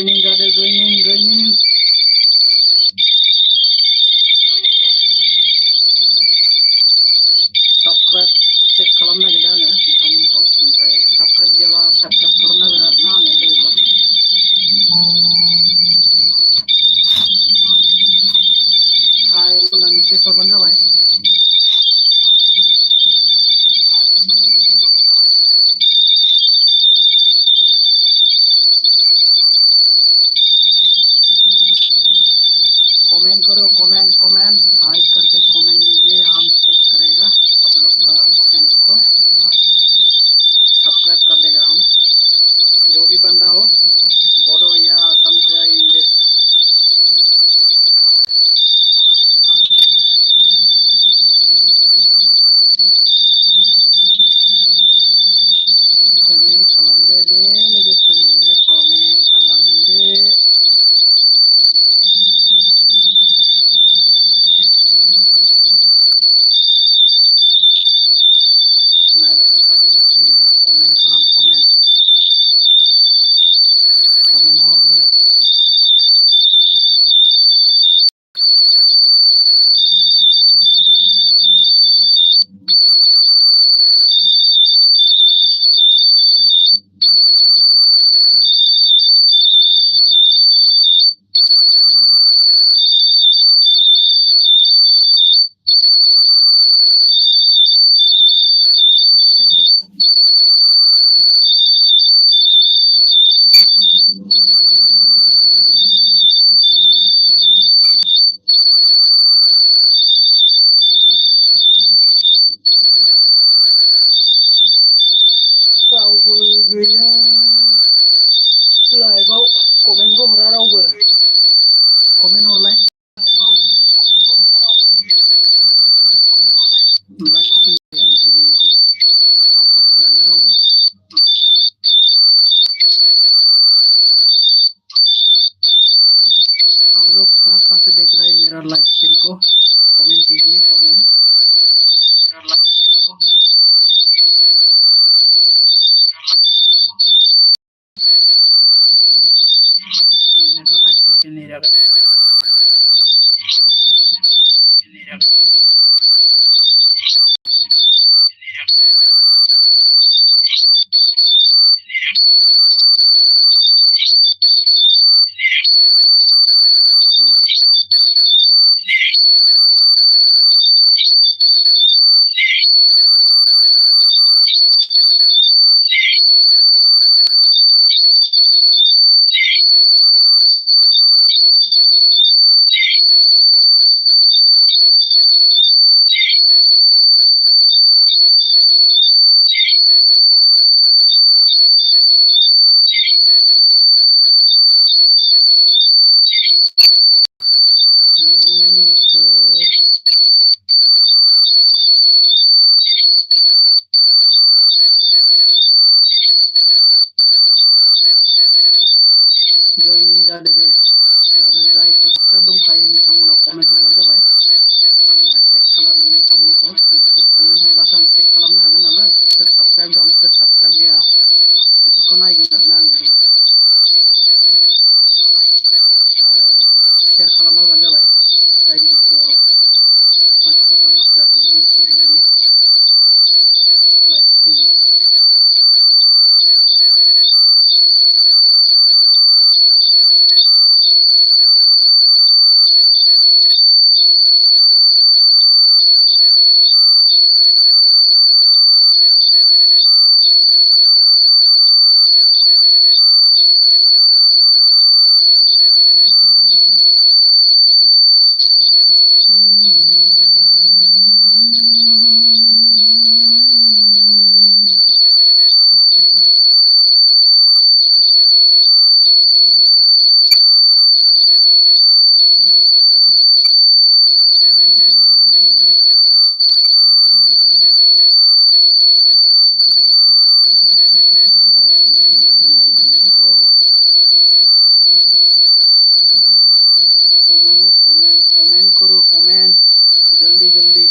joining जादे joining subscribe cek खालामनो नागिरदों आङो नोंथांमोनखौ ओमफ्राय subscribe गैयाबा subscribe खालामनांगोन आरोना आङो लोगोफोर हाय होनना मेसेज हरबानो जाबाय कमेंट करो कमेंट हाइड करके कमेंट लीजिए हम चेक करेगा आप लोग का चैनल को सब्सक्राइब कर देगा हम जो भी बंदा हो बोडो या असम से या इंग्लिश कमेंट खालामदो दे लोगोफोर कमेंट खालामदो नायबाय थाबाय माथो कमेंट खालाम कमेंट हर दे रावबो गैया लाइभआव कमेन्टबो हरा रावबो कमेन्ट हरलाय लाइभ स्ट्रिम गैया ओंखायनो सापर्ट होआनो रावबो आप लोग कहाँ से देख रहे हैं मेरा लाइव स्ट्रीम को कमेंट कीजिए कमेंट मैंने तो हाइड करके नहीं रखा जॉइनिंग जादे दे आरो जायफोर साबस्क्राइब दंखायो नोंथांमोना कमेन्ट हरबानो जाबाय आं चेक खालामगोन नोंथांमोनखौ नोंसोर कमेन्ट हरबासो आं चेक खालामनो हागोन नालाय सोर साबस्क्राइब दं सोर साबस्क्राइब गैया बेफोरखौ नायगोन आरोना आङो लोगोफोर आरो शेयार खालामना होबानो जाबाय जायनिखि बर' मानसिफोर दङ जाहाथे मोनथिजोबनायनि लाइभ स्ट्रिमाव कमेंट और कमेंट करो कमेंट जल्दी जल्दी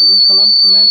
Komen kalam komen.